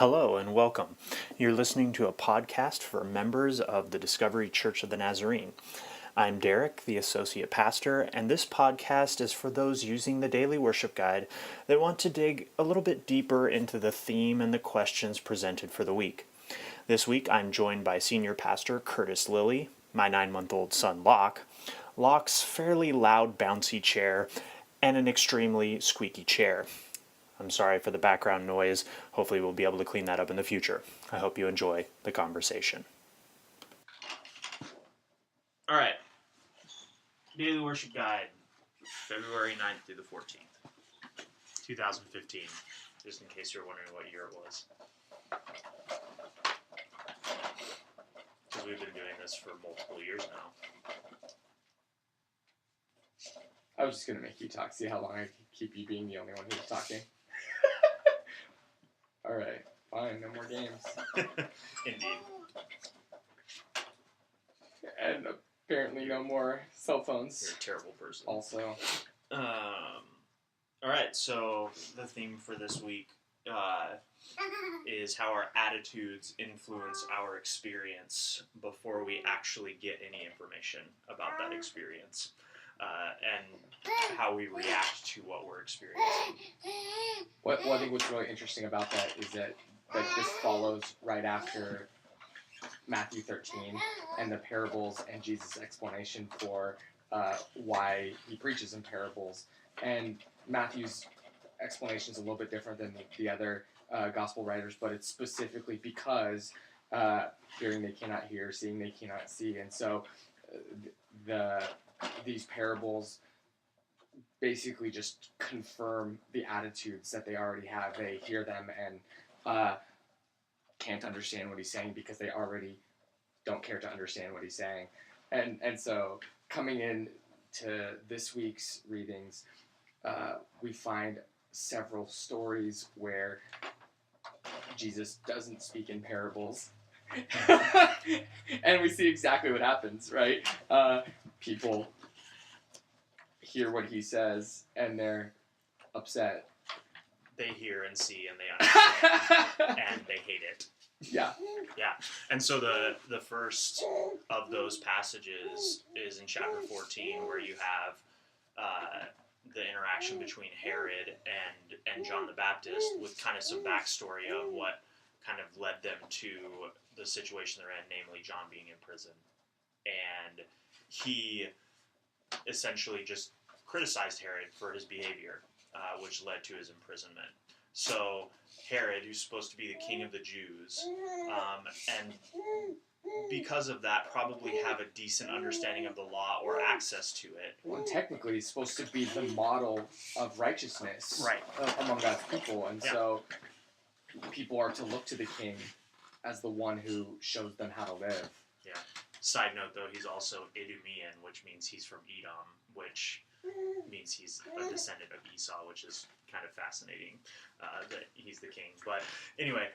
Hello and welcome. You're listening to a podcast for members of the Discovery Church of the Nazarene. I'm Derek, the Associate Pastor, and this podcast is for those using the Daily Worship Guide that want to dig a little bit deeper into the theme and the questions presented for the week. This week I'm joined by Senior Pastor Curtis Lilly, my 9-month-old son Locke, Locke's fairly loud bouncy chair, and an extremely squeaky chair. I'm sorry for the background noise. Hopefully we'll be able to clean that up in the future. I hope you enjoy the conversation. All right. Daily Worship Guide, February 9th through the 14th, 2015, just in case you're wondering what year it was. Because we've been doing this for multiple years now. I was just going to make you talk, see how long I can keep you being the only one who's talking. Alright, fine, no more games. Indeed. And apparently no more cell phones. You're a terrible person. Also. Alright, so the theme for this week is how our attitudes influence our experience before we actually get any information about that experience. And how we react to what we're experiencing. What I think what's really interesting about that is that this follows right after Matthew 13 and the parables and Jesus' explanation for why he preaches in parables. And Matthew's explanation is a little bit different than the other gospel writers, but it's specifically because hearing they cannot hear, seeing they cannot see. And so these parables basically just confirm the attitudes that they already have. They hear them and can't understand what he's saying because they already don't care to understand what he's saying. And so coming in to this week's readings, we find several stories where Jesus doesn't speak in parables. And we see exactly what happens, right? People hear what he says and they're upset. They hear and see and they understand and they hate it. Yeah. Yeah. And so the first of those passages is in chapter 14 where you have the interaction between Herod and John the Baptist with kind of some backstory of what kind of led them to the situation they're in, namely John being in prison. And he essentially just criticized Herod for his behavior, which led to his imprisonment. So Herod, who's supposed to be the king of the Jews, and because of that, probably have a decent understanding of the law or access to it. Well, technically, he's supposed to be the model of righteousness among God's people, and so people are to look to the king as the one who shows them how to live. Yeah. Side note, though, he's also Idumean, which means he's from Edom, which means he's a descendant of Esau, which is kind of fascinating that he's the king. But anyway,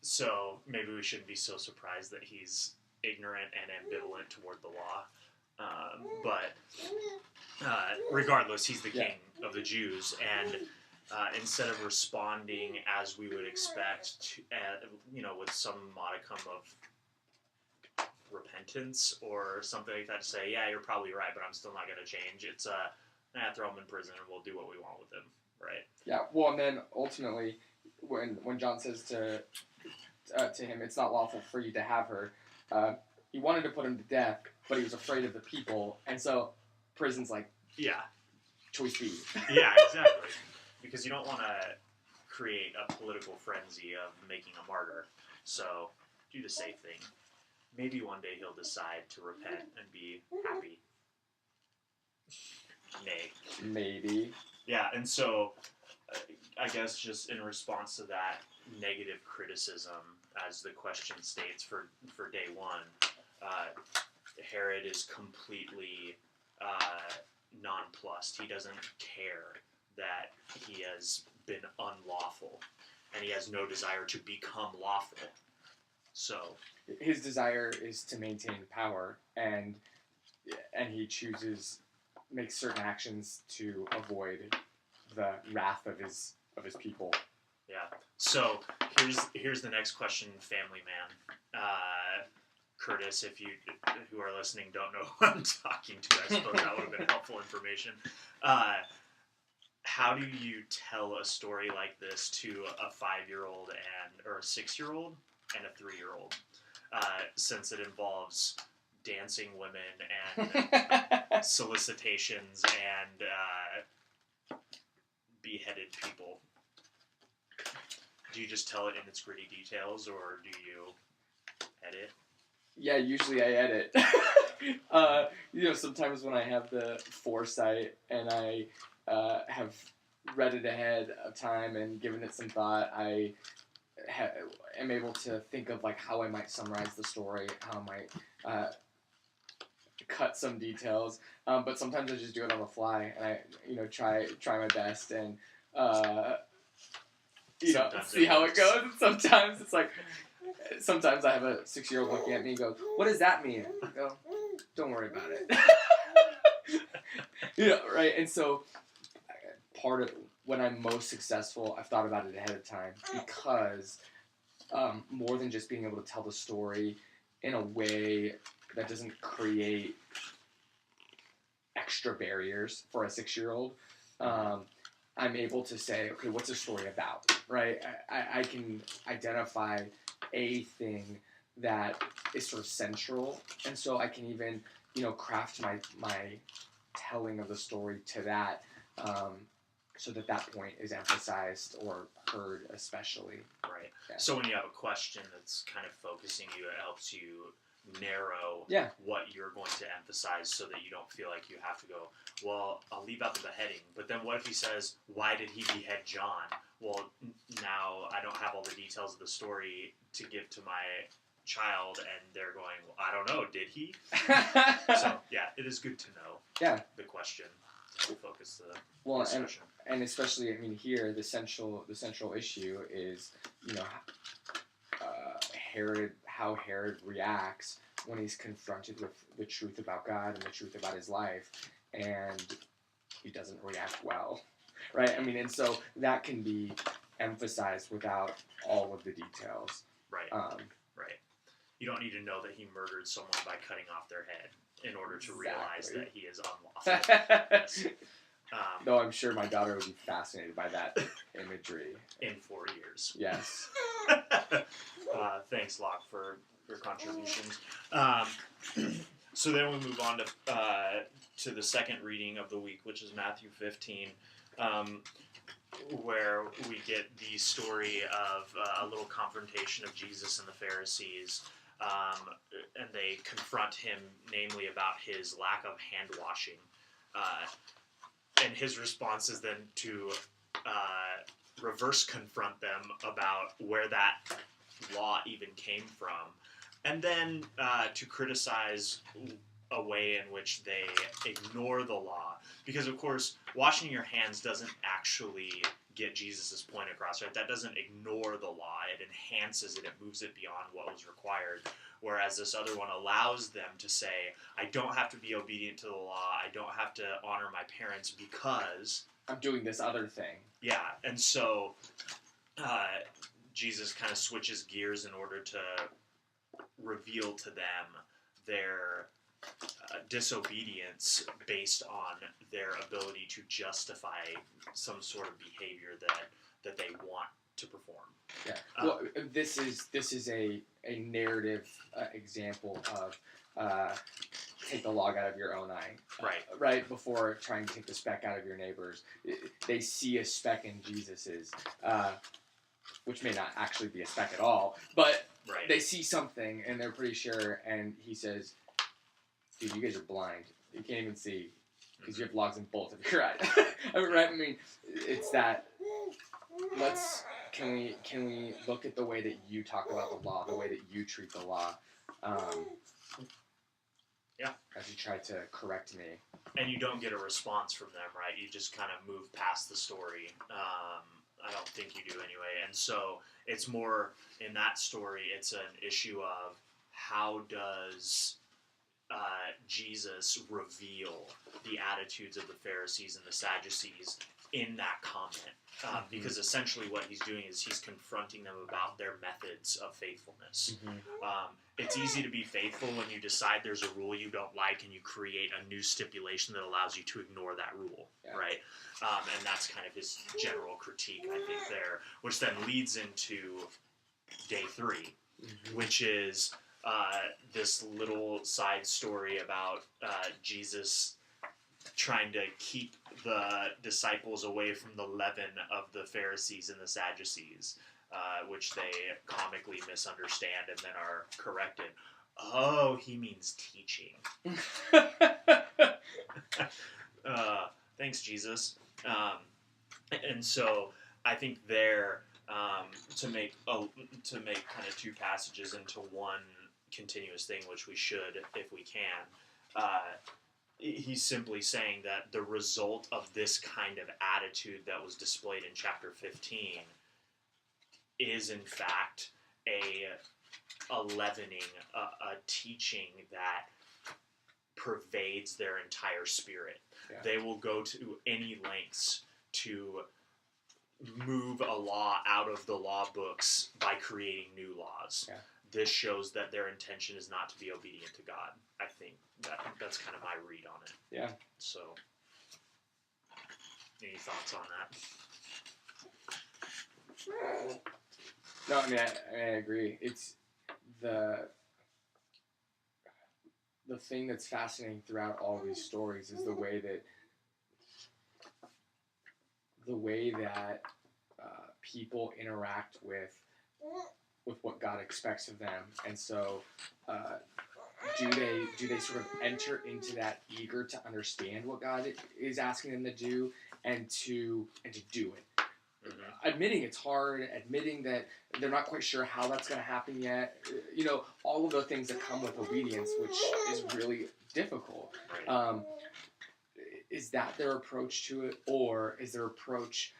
so maybe we shouldn't be so surprised that he's ignorant and ambivalent toward the law. But regardless, he's the king of the Jews, and instead of responding as we would expect, with some modicum of repentance or something like that, to say, yeah, you're probably right, but I'm still not going to change. It's throw him in prison and we'll do what we want with him, right? Yeah. Well, and then ultimately, when John says to him, it's not lawful for you to have her, he wanted to put him to death, but he was afraid of the people, and so prison's like, choice B. Yeah, exactly. Because you don't want to create a political frenzy of making a martyr, so do the safe thing. Maybe one day he'll decide to repent and be happy. Nay. Maybe. Yeah, and so I guess just in response to that negative criticism, as the question states for day one, Herod is completely nonplussed. He doesn't care that he has been unlawful, and he has no desire to become lawful. So his desire is to maintain power, and he makes certain actions to avoid the wrath of his people. Yeah. So here's the next question, family man. Curtis, if you who are listening don't know who I'm talking to, I suppose that would have been helpful information. How do you tell a story like this to a 5-year-old or a 6-year-old and a 3-year-old? Since it involves dancing women and solicitations and beheaded people. Do you just tell it in its gritty details, or do you edit? Yeah, usually I edit. Sometimes when I have the foresight and I have read it ahead of time and given it some thought, I am able to think of like how I might summarize the story, how I might cut some details. But sometimes I just do it on the fly, and I try my best and see how it goes. And sometimes it's like. Sometimes I have a 6-year-old looking at me and goes, "What does that mean?" I go, "Don't worry about it." Right? And so part of when I'm most successful, I've thought about it ahead of time because more than just being able to tell the story in a way that doesn't create extra barriers for a 6-year-old, I'm able to say, okay, what's the story about, right? I can identify a thing that is sort of central, and so I can even, craft my telling of the story to that, so that point is emphasized or heard especially. Right. Yeah. So when you have a question that's kind of focusing you, it helps you narrow what you're going to emphasize so that you don't feel like you have to go, well, I'll leave out the beheading, but then what if he says, why did he behead John? Well, now I don't have all the details of the story to give to my child, and they're going, well, I don't know, did he? So, yeah, it is good to know the question to focus the discussion. And especially, here, the central issue is, how Herod reacts when he's confronted with the truth about God and the truth about his life, and he doesn't react well, right? And so that can be emphasized without all of the details. Right. Right. You don't need to know that he murdered someone by cutting off their head in order to realize that he is unlawful. Yes. Though I'm sure my daughter would be fascinated by that imagery. In 4 years. Yes. Thanks, Locke, for your contributions. So then we move on to the second reading of the week, which is Matthew 15, where we get the story of a little confrontation of Jesus and the Pharisees, and they confront him, namely about his lack of hand washing. And his response is then to reverse confront them about where that law even came from, and then to criticize a way in which they ignore the law, because of course washing your hands doesn't actually get Jesus' point across, right? That doesn't ignore the law, it enhances it, it moves it beyond what was required, whereas this other one allows them to say, I don't have to be obedient to the law, I don't have to honor my parents because I'm doing this other thing. Yeah, and so Jesus kind of switches gears in order to reveal to them their disobedience based on their ability to justify some sort of behavior that they want to perform. Yeah. Well, this is a narrative example of take the log out of your own eye. Right. Right before trying to take the speck out of your neighbor's. They see a speck in Jesus's, which may not actually be a speck at all, but they see something and they're pretty sure. And he says, "Dude, you guys are blind. You can't even see because you have logs in both of your eyes." Right? It's that. Can we look at the way that you talk about the law, the way that you treat the law, as you try to correct me? And you don't get a response from them, right? You just kind of move past the story. I don't think you do anyway. And so it's more, in that story, it's an issue of how does Jesus reveal the attitudes of the Pharisees and the Sadducees in that comment. Because essentially what he's doing is he's confronting them about their methods of faithfulness. It's easy to be faithful when you decide there's a rule you don't like and you create a new stipulation that allows you to ignore that rule, right? And that's kind of his general critique, I think, there, which then leads into day 3, which is this little side story about Jesus trying to keep the disciples away from the leaven of the Pharisees and the Sadducees, which they comically misunderstand and then are corrected. Oh, he means teaching. Thanks, Jesus. And so I think there, to make kind of 2 passages into one continuous thing, which we should if we can, he's simply saying that the result of this kind of attitude that was displayed in chapter 15 is in fact a leavening, a teaching that pervades their entire spirit. They will go to any lengths to move a law out of the law books by creating new laws. This shows that their intention is not to be obedient to God. I think that's kind of my read on it. Yeah. So, any thoughts on that? No, I mean, I agree. It's the thing that's fascinating throughout all these stories is the way that people interact with what God expects of them, and so do they sort of enter into that eager to understand what God is asking them to do and to do it. Admitting it's hard, admitting that they're not quite sure how that's going to happen yet, all of the things that come with obedience, which is really difficult. Is that their approach to it, or is their approach,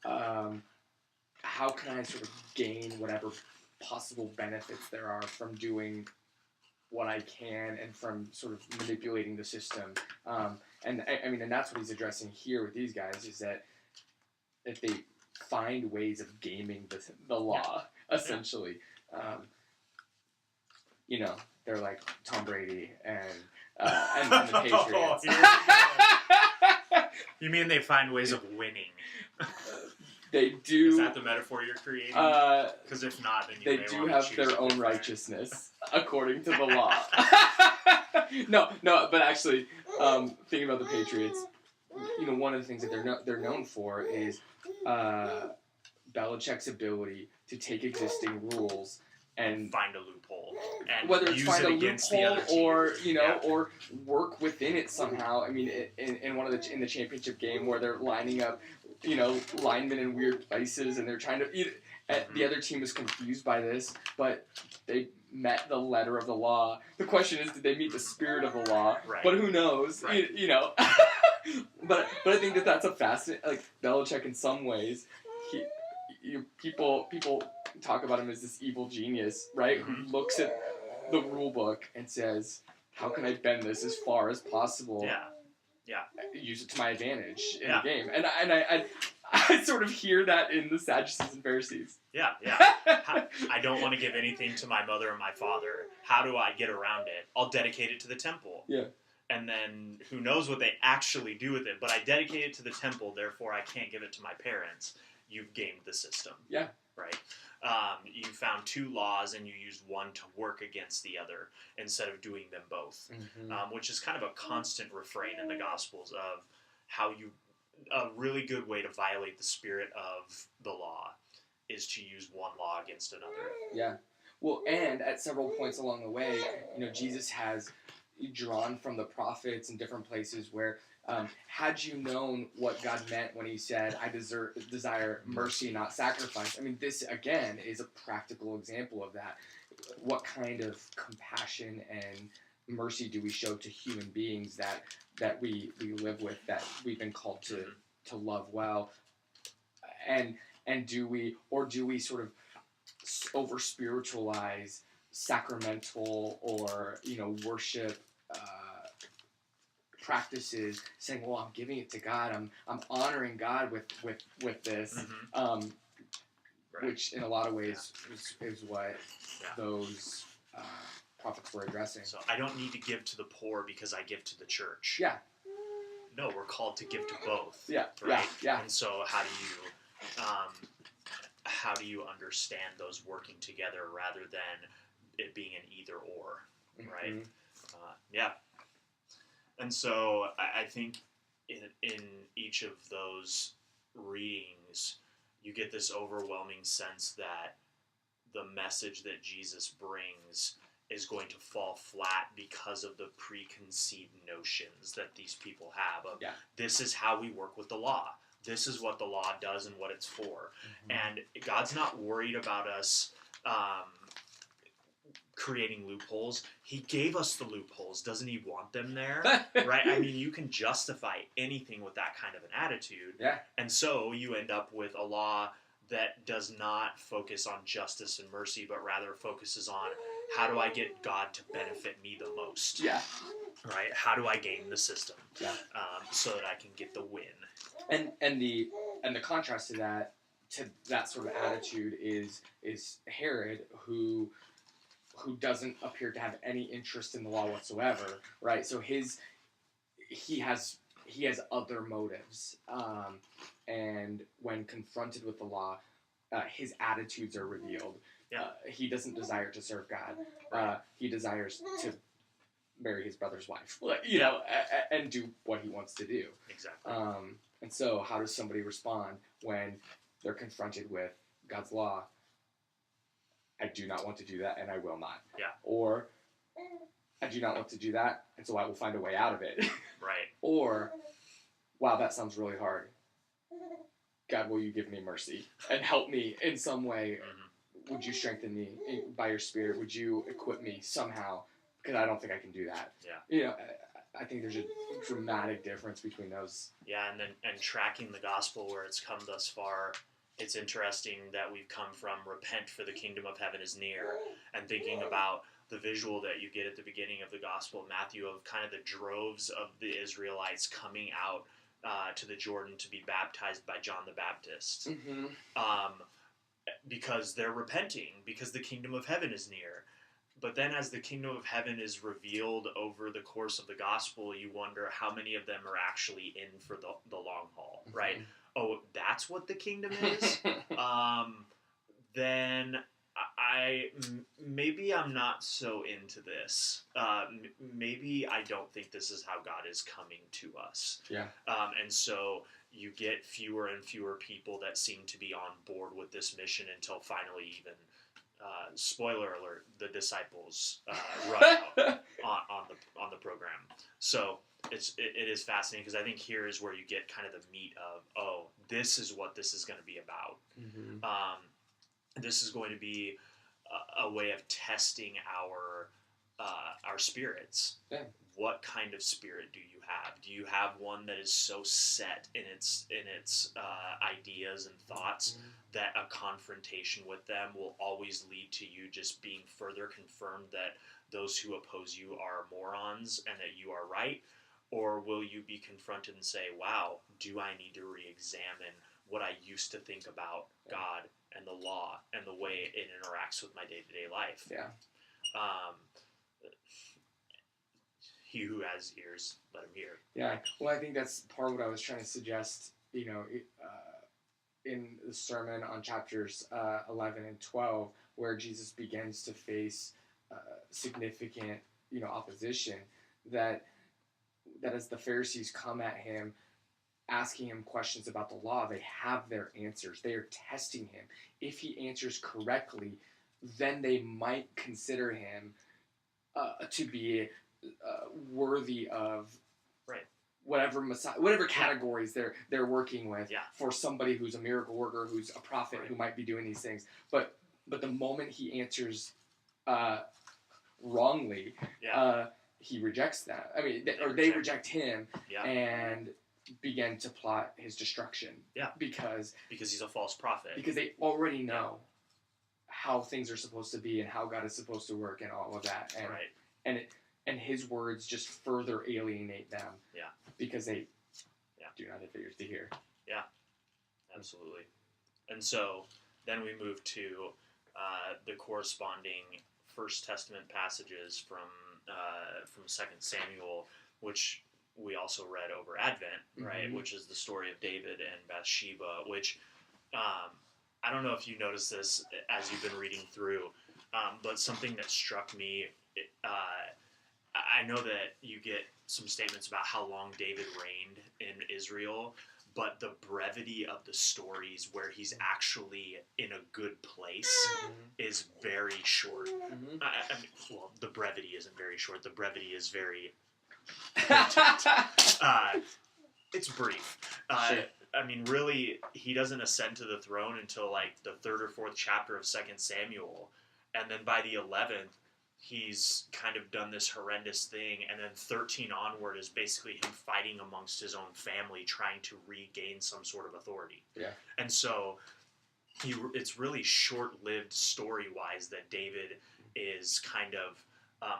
how can I sort of gain whatever possible benefits there are from doing what I can and from sort of manipulating the system? And that's what he's addressing here with these guys, is that if they find ways of gaming the law, essentially, they're like Tom Brady and the Patriots. You mean they find ways of winning? They do. Is that the metaphor you're creating? Because if not, then they do have their own righteousness according to the law. No, but actually, thinking about the Patriots, one of the things that they're known for is Belichick's ability to take existing rules and find a loophole, and whether it's use find it a against the loophole other team. or or work within it somehow. I mean, in the championship game where they're lining up, linemen in weird places, and they're trying to. The other team was confused by this, but they met the letter of the law. The question is, did they meet the spirit of the law? Right. But who knows? Right. But I think that's a fascinating, like Belichick in some ways. People talk about him as this evil genius, right? Who looks at the rule book and says, "How can I bend this as far as possible? Yeah. Use it to my advantage in the game." And I sort of hear that in the Sadducees and Pharisees. Yeah. I don't want to give anything to my mother or my father. How do I get around it? I'll dedicate it to the temple. Yeah. And then who knows what they actually do with it, but I dedicate it to the temple, therefore I can't give it to my parents. You've gamed the system. Yeah. Right? You found 2 laws and you used one to work against the other instead of doing them both, which is kind of a constant refrain in the Gospels of how a really good way to violate the spirit of the law is to use one law against another. Yeah. Well, and at several points along the way, Jesus has drawn from the prophets in different places where had you known what God meant when he said, "I desire mercy, not sacrifice." I mean, this, again, is a practical example of that. What kind of compassion and mercy do we show to human beings that we live with, that we've been called to love well? And do we sort of over-spiritualize sacramental or, worship practices, saying, "Well, I'm giving it to God. I'm honoring God with this," Mm-hmm. Right. which in a lot of ways is what Yeah. those prophets were addressing. So I don't need to give to the poor because I give to the church. Yeah. No, we're called to give to both. Yeah. Right. Yeah. And so how do you understand those working together rather than it being an either or, right? Mm-hmm. Yeah. And so I think in each of those readings, you get this overwhelming sense that the message that Jesus brings is going to fall flat because of the preconceived notions that these people have of this is how we work with the law. This is what the law does and what it's for. Mm-hmm. And God's not worried about us creating loopholes. He gave us the loopholes. Doesn't he want them there? Right? I mean, you can justify anything with that kind of an attitude. Yeah. And so you end up with a law that does not focus on justice and mercy, but rather focuses on how do I get God to benefit me the most? Yeah. Right? How do I game the system? Yeah. So that I can get the win. And the contrast to that sort of attitude is Herod, who doesn't appear to have any interest in the law whatsoever, right? So he has other motives, and when confronted with the law, his attitudes are revealed. Yeah. He doesn't desire to serve God. He desires to marry his brother's wife, you know, and do what he wants to do. Exactly. And so, how does somebody respond when they're confronted with God's law? I do not want to do that, and I will not. Yeah. Or, I do not want to do that, and so I will find a way out of it. Right. Or, wow, that sounds really hard. God, will you give me mercy and help me in some way? Mm-hmm. Would you strengthen me by your Spirit? Would you equip me somehow? Because I don't think I can do that. Yeah. You know, I think there's a dramatic difference between those. Yeah, and tracking the gospel where it's come thus far, it's interesting that we've come from repent for the kingdom of heaven is near, and thinking about the visual that you get at the beginning of the gospel of Matthew of kind of the droves of the Israelites coming out to the Jordan to be baptized by John the Baptist. Mm-hmm. Because they're repenting, because the kingdom of heaven is near. But then as the kingdom of heaven is revealed over the course of the gospel, you wonder how many of them are actually in for the long haul, right? Mm-hmm. Oh, that's what the kingdom is? Then maybe I'm not so into this. Maybe I don't think this is how God is coming to us. Yeah. And so you get fewer and fewer people that seem to be on board with this mission until finally even, spoiler alert, the disciples run out on the program. So it is fascinating because I think here is where you get kind of the meat of, oh, this is what this is going to be about. Mm-hmm. This is going to be a way of testing our spirits. Yeah. What kind of spirit do you have? Do you have one that is so set in its ideas and thoughts that a confrontation with them will always lead to you just being further confirmed that those who oppose you are morons and that you are right? Or will you be confronted and say, wow, do I need to re-examine what I used to think about God and the law and the way it interacts with my day-to-day life? Yeah. He who has ears, let him hear. Yeah. Well, I think that's part of what I was trying to suggest, you know, in the sermon on chapters 11 and 12, where Jesus begins to face significant, you know, opposition, that as the Pharisees come at him, asking him questions about the law, they have their answers. They are testing him. If he answers correctly, then they might consider him to be worthy of whatever categories they're working with for somebody who's a miracle worker, who's a prophet, who might be doing these things. But the moment he answers wrongly, he rejects that. I mean, they reject him and begin to plot his destruction. Yeah. Because he's a false prophet. Because they already know how things are supposed to be and how God is supposed to work and all of that. And and his words just further alienate them. Yeah. Because they Yeah. do not have ears to hear. Yeah, absolutely. And so then we move to the corresponding First Testament passages from 2 Samuel, which we also read over Advent, right? Mhm. Which is the story of David and Bathsheba, which I don't know if you noticed this as you've been reading through, but something that struck me, I know that you get some statements about how long David reigned in Israel, but the brevity of the stories where he's actually in a good place is very short. Mm-hmm. I mean, well, the brevity isn't very short. The brevity is very it's brief. Sure. I mean, really, he doesn't ascend to the throne until like the 3rd or 4th chapter of 2 Samuel, and then by the 11th, he's kind of done this horrendous thing, and then 13 onward is basically him fighting amongst his own family, trying to regain some sort of authority. Yeah. And so, it's really short-lived story-wise that David is kind of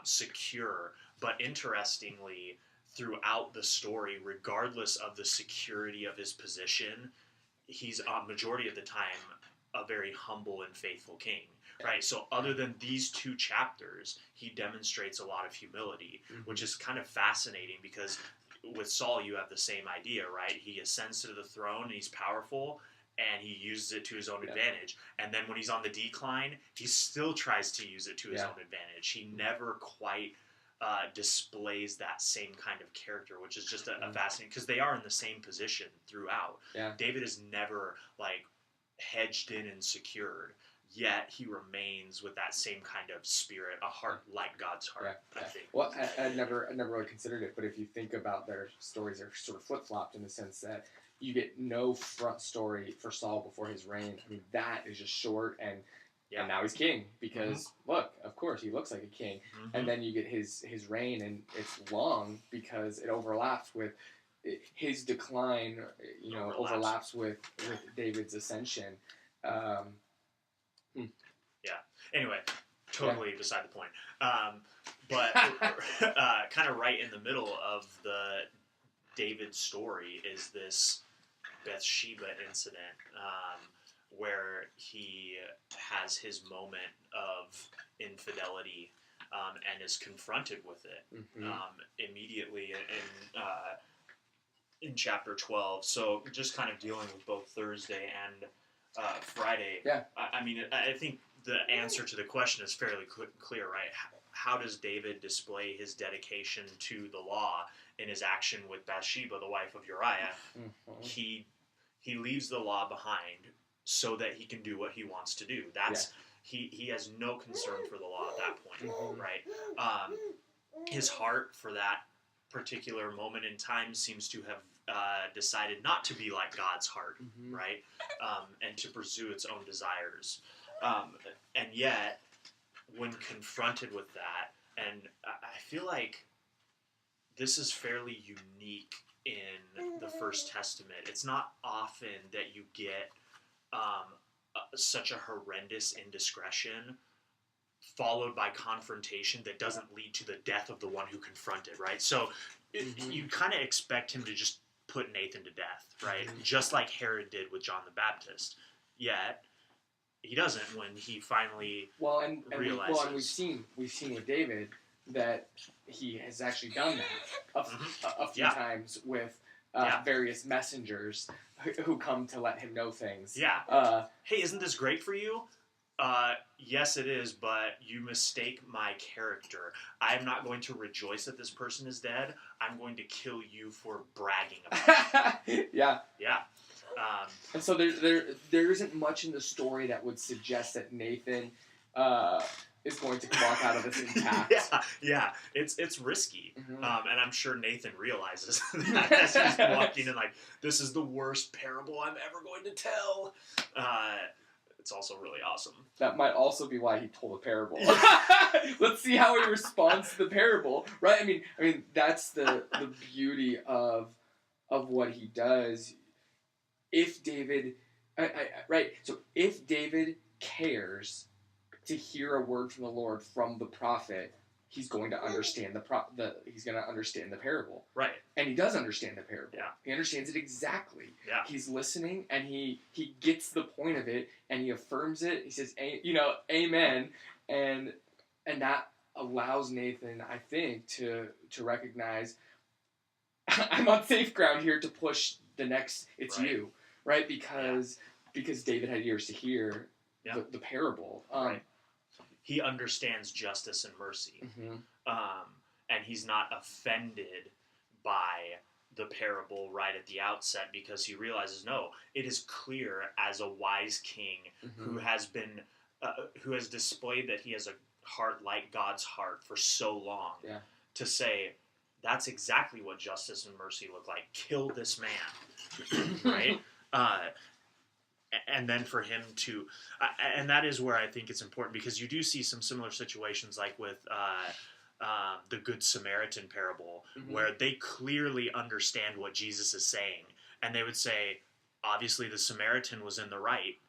secure, but interestingly, throughout the story, regardless of the security of his position, he's majority of the time a very humble and faithful king, right? So other than these 2 chapters, he demonstrates a lot of humility, which is kind of fascinating because with Saul, you have the same idea, right? He ascends to the throne and he's powerful, and he uses it to his own advantage. And then when he's on the decline, he still tries to use it to his own advantage. He never quite displays that same kind of character, which is just a fascinating, because they are in the same position throughout. Yeah. David is never like hedged in and secured, yet he remains with that same kind of spirit, a heart like God's heart. Yeah. I think. Well, I never really considered it, but if you think about their stories, they're sort of flip-flopped in the sense that you get no front story for Saul before his reign. I mean, that is just short, and now he's king because look, of course, he looks like a king. And then you get his reign, and it's long because it overlaps with his decline. You know, overlaps with David's ascension. Anyway, totally beside the point. But kind of right in the middle of the David story is this Bathsheba incident, where he has his moment of infidelity and is confronted with it immediately in chapter 12. So just kind of dealing with both Thursday and Friday. Yeah. I mean, I think the answer to the question is fairly clear, right? How does David display his dedication to the law in his action with Bathsheba, the wife of Uriah? He leaves the law behind so that he can do what he wants to do. That's he has no concern for the law at that point, right? His heart for that particular moment in time seems to have decided not to be like God's heart, right? And to pursue its own desires. And yet, when confronted with that, and I feel like this is fairly unique in the First Testament. It's not often that you get such a horrendous indiscretion followed by confrontation that doesn't lead to the death of the one who confronted, right? So you kind of expect him to just put Nathan to death, right? Just like Herod did with John the Baptist. Yet he doesn't when he finally realizes. And we've seen with David that he has actually done that a few times with various messengers who come to let him know things. Yeah. Hey, isn't this great for you? Yes, it is, but you mistake my character. I am not going to rejoice that this person is dead. I'm going to kill you for bragging about it. Yeah. And so there isn't much in the story that would suggest that Nathan is going to walk out of this intact. Yeah, it's risky, and I'm sure Nathan realizes that as he's walking in, like, this is the worst parable I'm ever going to tell. It's also really awesome. That might also be why he told a parable. Let's see how he responds to the parable, right? I mean that's the beauty of what he does. If David, right? So if David cares to hear a word from the Lord from the prophet, he's going to understand he's going to understand the parable. Right. And he does understand the parable. Yeah. He understands it exactly. Yeah. He's listening, and he gets the point of it, and he affirms it. He says, amen, and that allows Nathan, I think, to recognize I'm on safe ground here to push the next. It's Right. you, right? Because David had ears to hear Yeah. the parable. Right. He understands justice and mercy. Mhm. And he's not offended by the parable right at the outset because he realizes, no, it is clear as a wise king who has been, who has displayed that he has a heart like God's heart for so long, Yeah. to say, that's exactly what justice and mercy look like. Kill this man, right? And then for him to, and that is where I think it's important, because you do see some similar situations like with the Good Samaritan parable, Mhm. where they clearly understand what Jesus is saying, and they would say, obviously the Samaritan was in the right,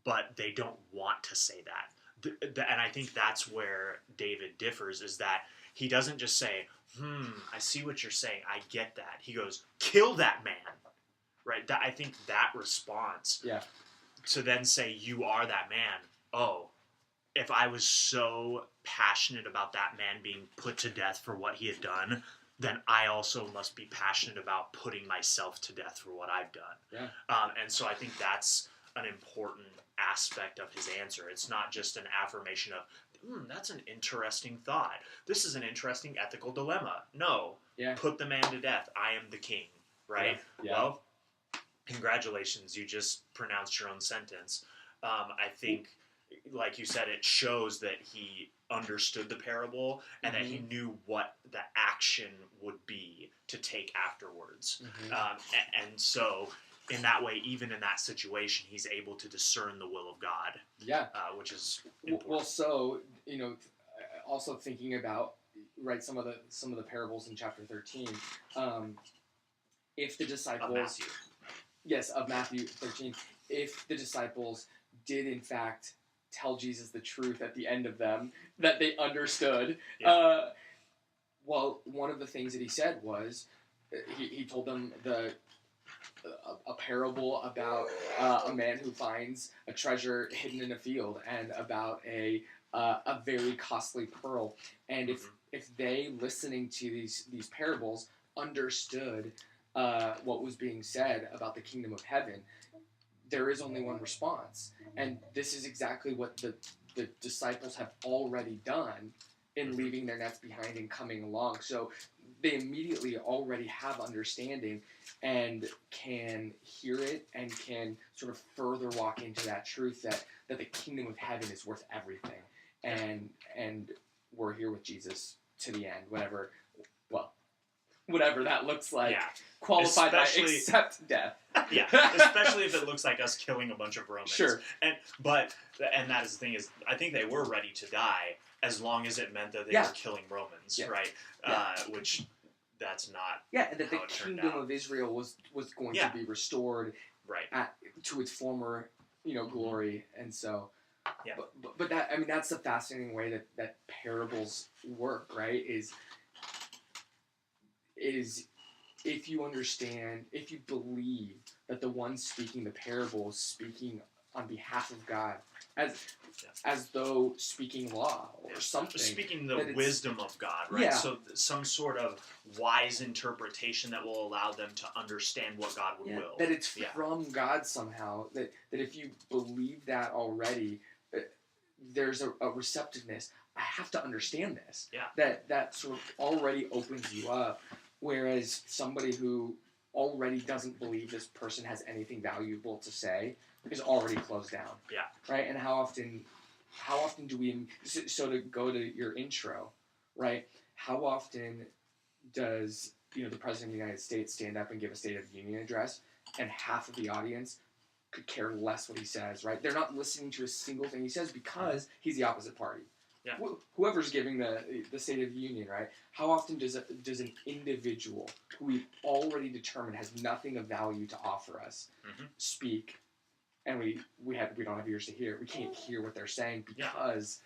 but they don't want to say that. And I think that's where David differs, is that he doesn't just say, I see what you're saying, I get that. He goes, kill that man. Right? I think that response, Yeah. to then say, you are that man. Oh, if I was so passionate about that man being put to death for what he had done, then I also must be passionate about putting myself to death for what I've done. Yeah. And so I think that's an important aspect of his answer. It's not just an affirmation of, that's an interesting thought. This is an interesting ethical dilemma. No. Yeah. Put the man to death. I am the king. Right? Yeah. Well, congratulations, you just pronounced your own sentence. I think, like you said, it shows that he understood the parable and that he knew what the action would be to take afterwards. And so, in that way, even in that situation, he's able to discern the will of God. Yeah. Which is important. Well, so also thinking about some of the parables in chapter 13. If the disciples Of Matthew. Yes, of Matthew 13. If the disciples did, in fact, tell Jesus the truth at the end of them, that they understood, well, one of the things that he said was, he told them a parable about a man who finds a treasure hidden in a field, and about a very costly pearl. And if they, listening to these parables, understood what was being said about the kingdom of heaven, there is only one response. And this is exactly what the disciples have already done in leaving their nets behind and coming along. So they immediately already have understanding and can hear it and can sort of further walk into that truth that the kingdom of heaven is worth everything. And we're here with Jesus to the end, whatever that looks like, Yeah. qualified by Especially- except death. Yeah, especially if it looks like us killing a bunch of Romans. Sure. And that is the thing, is I think they were ready to die as long as it meant that they Yeah. were killing Romans, Yeah. right? Yeah. Which that's not Yeah, and that the how it turned kingdom out. of Israel was going Yeah. to be restored right. to its former, glory, and so. Yeah. But that, I mean, that's the fascinating way that parables work, right? Is if you understand, if you believe that the one speaking the parable is speaking on behalf of God, as though speaking law or something. Speaking that the it's- wisdom of God, right? Yeah. So some sort of wise interpretation that will allow them to understand what God would will. That it's Yeah. from God somehow. That if you believe that already, there's a receptiveness. I have to understand this. Yeah. That sort of already opens you up. Whereas somebody who already doesn't believe this person has anything valuable to say is already closed down. Yeah. Right? And how often do we, so to go to your intro, right? How often does, the President of the United States stand up and give a State of the Union address, and half of the audience could care less what he says, right? They're not listening to a single thing he says because he's the opposite party. Yeah. Whoever's giving the State of the Union, right? How often does an individual who we've already determined has nothing of value to offer us speak, and we don't have ears to hear. We can't hear what they're saying because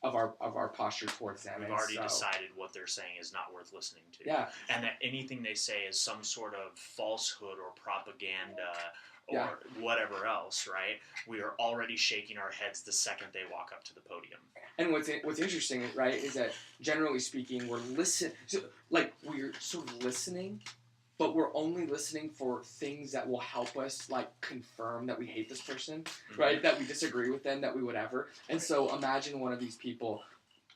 of our posture towards them. We've And already so, decided what they're saying is not worth listening to. Yeah, And that anything they say is some sort of falsehood or propaganda or Yeah. whatever else, right? We are already shaking our heads the second they walk up to the podium. and what's interesting, right, is that generally speaking, we're we're sort of listening, but we're only listening for things that will help us, like, confirm that we hate this person, right? That we disagree with them, that we whatever. And so imagine one of these people,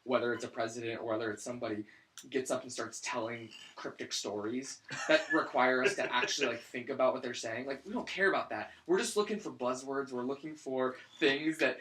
whether it's a president or whether it's somebody, gets up and starts telling cryptic stories that require us to actually, like, think about what they're saying. Like, we don't care about that. We're just looking for buzzwords. We're looking for things that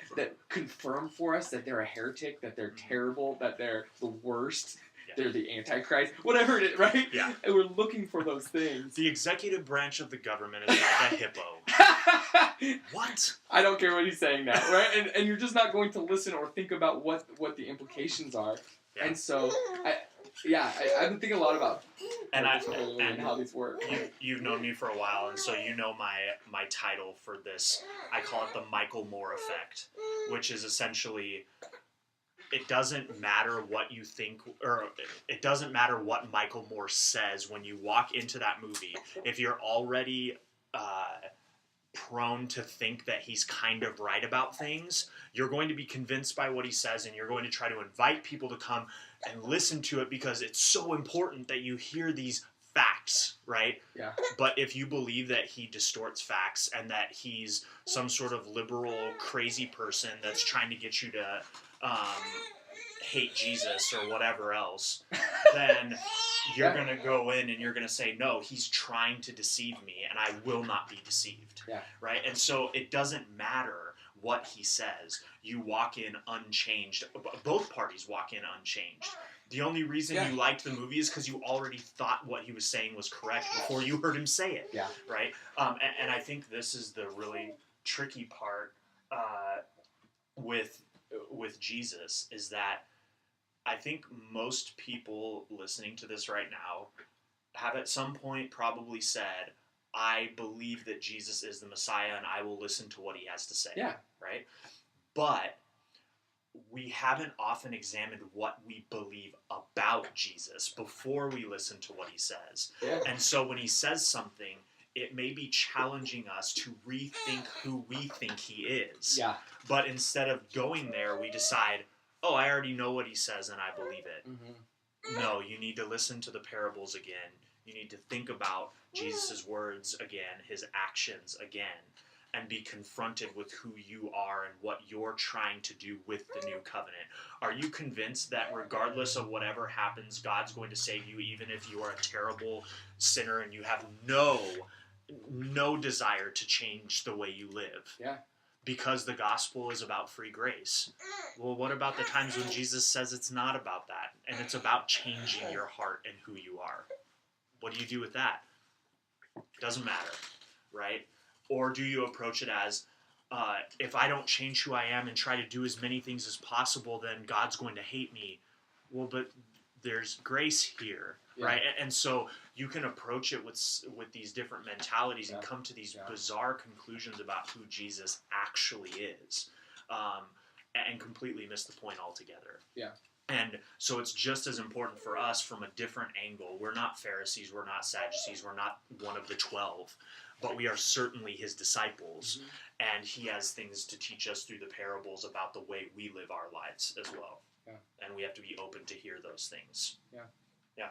confirm for us that they're a heretic, that they're terrible, that they're the worst, Yeah. they're the Antichrist, whatever it is, right? Yeah. And we're looking for those things. The executive branch of the government is like a hippo. What? I don't care what he's saying now, right? And you're just not going to listen or think about what the implications are. Yeah. And so, I've been thinking a lot about And and how these work. You've known me for a while, and so you know my title for this. I call it the Michael Moore effect, which is essentially, it doesn't matter what you think, or it doesn't matter what Michael Moore says when you walk into that movie. If you're already prone to think that he's kind of right about things, you're going to be convinced by what he says, and you're going to try to invite people to come and listen to it because it's so important that you hear these facts, right? Yeah. But if you believe that he distorts facts and that he's some sort of liberal, crazy person that's trying to get you to hate Jesus or whatever else, then you're going to go in and you're going to say, no, he's trying to deceive me and I will not be deceived. Yeah. Right? And so it doesn't matter what he says. You walk in unchanged. Both parties walk in unchanged. The only reason you liked the movie is because you already thought what he was saying was correct before you heard him say it. Yeah. Right? And I think this is the really tricky part with Jesus, is that I think most people listening to this right now have at some point probably said, I believe that Jesus is the Messiah and I will listen to what he has to say. Yeah. Right? But we haven't often examined what we believe about Jesus before we listen to what he says. Yeah. And so when he says something, it may be challenging us to rethink who we think he is. Yeah. But instead of going there, we decide, oh, I already know what he says and I believe it. Mm-hmm. No, you need to listen to the parables again. You need to think about Jesus' words again, his actions again, and be confronted with who you are and what you're trying to do with the new covenant. Are you convinced that regardless of whatever happens, God's going to save you even if you are a terrible sinner and you have no desire to change the way you live? Yeah. Because the gospel is about free grace. Well, what about the times when Jesus says it's not about that, and it's about changing your heart and who you are? What do you do with that? Doesn't matter, right? Or do you approach it as, if I don't change who I am and try to do as many things as possible, then God's going to hate me? Well, but there's grace here, right? And so you can approach it with these different mentalities and come to these bizarre conclusions about who Jesus actually is, and completely miss the point altogether. Yeah. And so it's just as important for us from a different angle. We're not Pharisees, we're not Sadducees, we're not one of the 12, but we are certainly his disciples, and he has things to teach us through the parables about the way we live our lives as well. Yeah. And we have to be open to hear those things. Yeah. Yeah.